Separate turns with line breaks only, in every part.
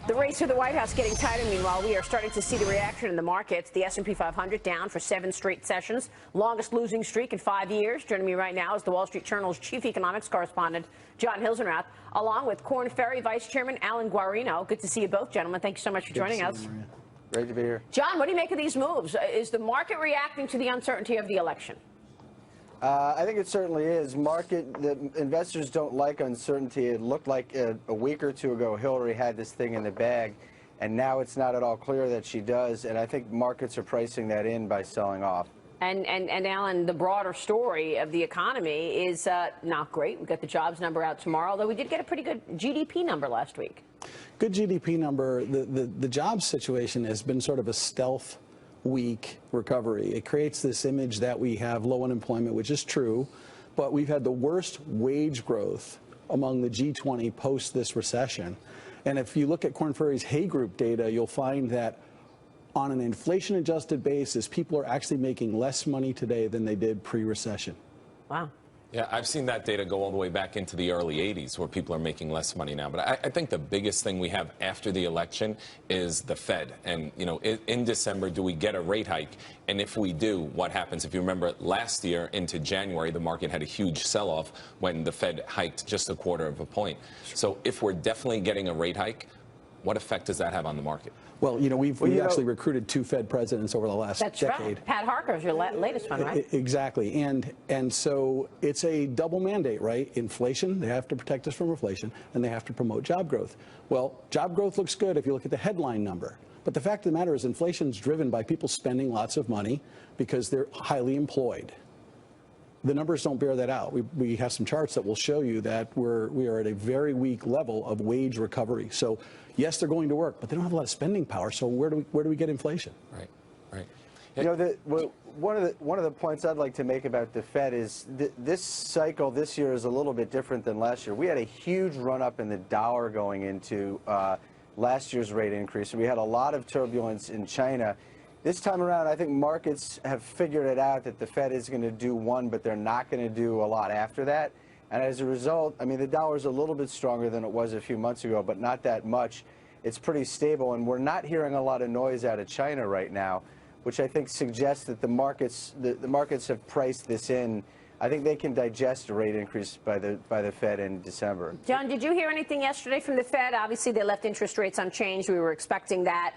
The race to the White House getting tighter. Meanwhile, we are starting to see the reaction in the markets. The S&P 500 down for 7 straight sessions, longest losing streak in 5 years. Joining me right now is the Wall Street Journal's chief economics correspondent, John Hilsenrath, along with Korn Ferry Vice Chairman Alan Guarino. Good to see you both, gentlemen. Thank you so much for joining us.
Great to be here.
John, what do you make of these moves? Is the market reacting to the uncertainty of the election?
I think it certainly is. The investors don't like uncertainty. It looked like a week or two ago Hillary had this thing in the bag, and now it's not at all clear that she does, and I think markets are pricing that in by selling off.
And Alan, the broader story of the economy is not great. We've got the jobs number out tomorrow, although we did get a pretty good GDP number last week.
Good GDP number. The jobs situation has been sort of a stealth weak recovery. It creates this image that we have low unemployment, which is true, but we've had the worst wage growth among the G20 post this recession. And if you look at Korn Ferry's Hay Group data, you'll find that on an inflation-adjusted basis, people are actually making less money today than they did pre-recession.
Wow.
Yeah, I've seen that data go all the way back into the early 80s where people are making less money now. But I think the biggest thing we have after the election is the Fed. And, you know, in December, do we get a rate hike? And if we do, what happens? If you remember last year into January, the market had a huge sell-off when the Fed hiked just a quarter of a point. So if we're definitely getting a rate hike, what effect does that have on the market?
Well, you know, we've actually recruited 2 Fed presidents over the last decade.
That's right. Pat Harker's your latest one, right?
Exactly. And so it's a double mandate, right? Inflation, they have to protect us from inflation, and they have to promote job growth. Well, job growth looks good if you look at the headline number. But the fact of the matter is inflation is driven by people spending lots of money because they're highly employed. The numbers don't bear that out. We have some charts that will show you that we are at a very weak level of wage recovery. So yes, they're going to work, but they don't have a lot of spending power. So where do we get inflation?
Right, right.
You know, one of the points I'd like to make about the Fed is this cycle this year is a little bit different than last year. We had a huge run up in the dollar going into last year's rate increase. We had a lot of turbulence in China. This time around, I think markets have figured it out that the Fed is going to do one, but they're not going to do a lot after that. And as a result, I mean, the dollar's a little bit stronger than it was a few months ago, but not that much. It's pretty stable, and we're not hearing a lot of noise out of China right now, which I think suggests that the markets have priced this in. I think they can digest a rate increase by the Fed in December.
John, did you hear anything yesterday from the Fed? Obviously, they left interest rates unchanged. We were expecting that.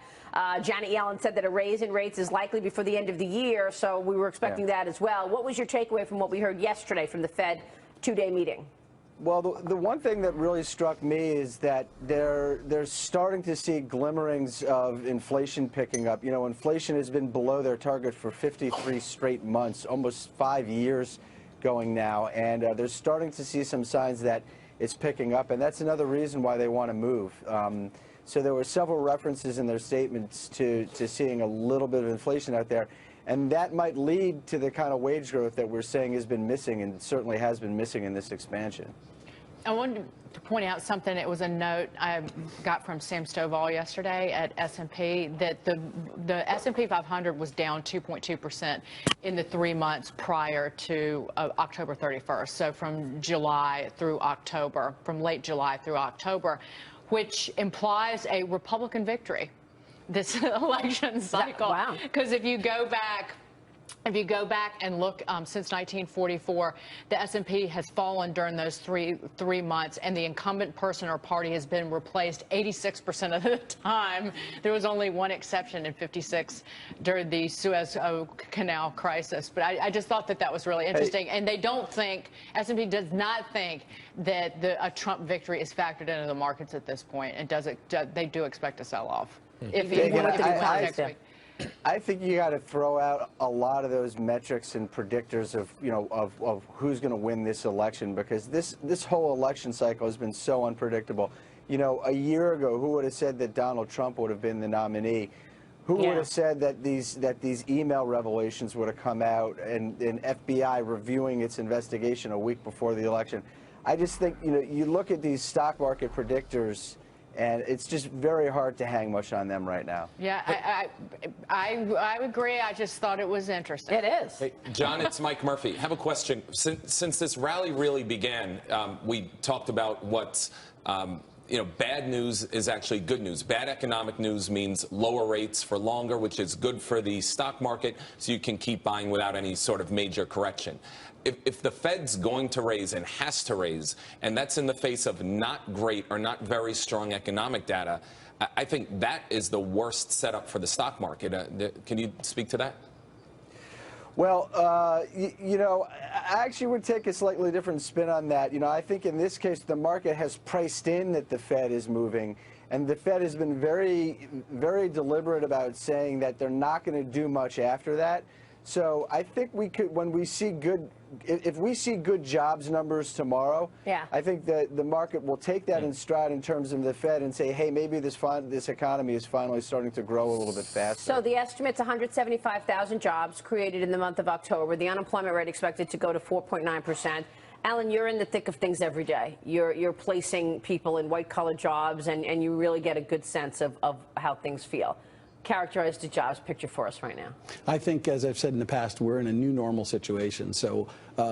Janet Yellen said that a raise in rates is likely before the end of the year, so we were expecting that as well. What was your takeaway from what we heard yesterday from the Fed 2-day meeting?
Well, the one thing that really struck me is that they're starting to see glimmerings of inflation picking up. You know, inflation has been below their target for 53 straight months, almost 5 years going now, and they're starting to see some signs that it's picking up, and that's another reason why they want to move. So there were several references in their statements to seeing a little bit of inflation out there, and that might lead to the kind of wage growth that we're saying has been missing, and certainly has been missing in this expansion.
I wanted to point out something. It was a note I got from Sam Stovall yesterday at S&P that the S&P 500 was down 2.2% in the 3 months prior to October 31st. So from July through October, from late July through October, which implies a Republican victory this election cycle.
Wow.
Because if you go back and look since 1944, the S&P has fallen during those three months, and the incumbent person or party has been replaced 86% of the time. There was only one exception in '56 during the Suez Canal crisis. But I just thought that was really interesting. And they don't think, S&P does not think that a Trump victory is factored into the markets at this point, and they do expect a sell-off. If he won next week.
I think you got to throw out a lot of those metrics and predictors of, you know, of who's going to win this election, because this whole election cycle has been so unpredictable. You know, a year ago, who would have said that Donald Trump would have been the nominee? Who would have said that these email revelations would have come out, and FBI reviewing its investigation a week before the election? I just think, you know, you look at these stock market predictors, and it's just very hard to hang much on them right now.
Yeah, I agree. I just thought it was interesting.
It is.
Hey, John, it's Mike Murphy. I have a question. Since this rally really began, we talked about what's bad news is actually good news. Bad economic news means lower rates for longer, which is good for the stock market, so you can keep buying without any sort of major correction. If the Fed's going to raise and has to raise, and that's in the face of not great or not very strong economic data, I think that is the worst setup for the stock market. Can you speak to that?
Well, I actually would take a slightly different spin on that. I think in this case, the market has priced in that the Fed is moving, and the Fed has been very, very deliberate about saying that they're not going to do much after that. So I think we could, when we see if we see good jobs numbers tomorrow, I think that the market will take that in stride in terms of the Fed and say, hey, maybe this economy is finally starting to grow a little bit faster.
So the estimate's 175,000 jobs created in the month of October. The unemployment rate expected to go to 4.9%. Alan, you're in the thick of things every day. You're placing people in white-collar jobs, and you really get a good sense of how things feel. Characterize the jobs picture for us right now.
I think, as I've said in the past, we're in a new normal situation. So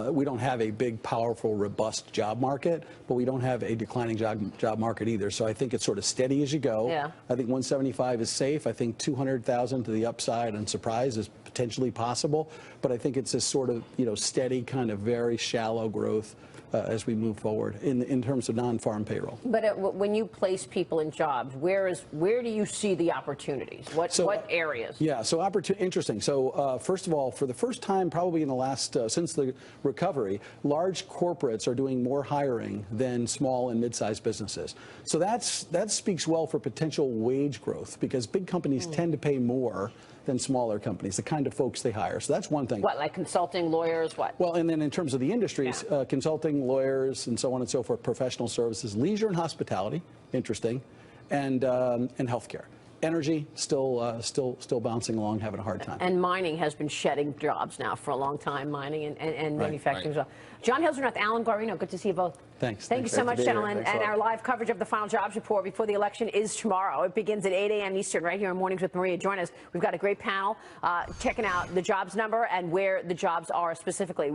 we don't have a big, powerful, robust job market, but we don't have a declining job market either. So I think it's sort of steady as you go.
Yeah.
I think 175 is safe. I think 200,000 to the upside and surprise is potentially possible. But I think it's this sort of steady, kind of very shallow growth as we move forward in terms of non-farm payroll.
But when you place people in jobs, where do you see the opportunities? What areas?
Yeah, so interesting. So first of all, for the first time probably in the last, since the recovery, large corporates are doing more hiring than small and mid-sized businesses. So that speaks well for potential wage growth, because big companies tend to pay more than smaller companies, the kind of folks they hire. So that's one thing.
What, like consulting, lawyers, what?
Well, and then in terms of the industries, consulting, lawyers, and so on and so forth, professional services, leisure and hospitality, interesting, and healthcare. Energy, still bouncing along, having a hard time.
And mining has been shedding jobs now for a long time, mining and manufacturing as well. John Hilsnerth, Alan Guarino, good to see you both.
Thanks.
Thank you so much, gentlemen. And our live coverage of the final jobs report before the election is tomorrow. It begins at 8 a.m. Eastern right here in Mornings with Maria. Join us. We've got a great panel checking out the jobs number and where the jobs are specifically.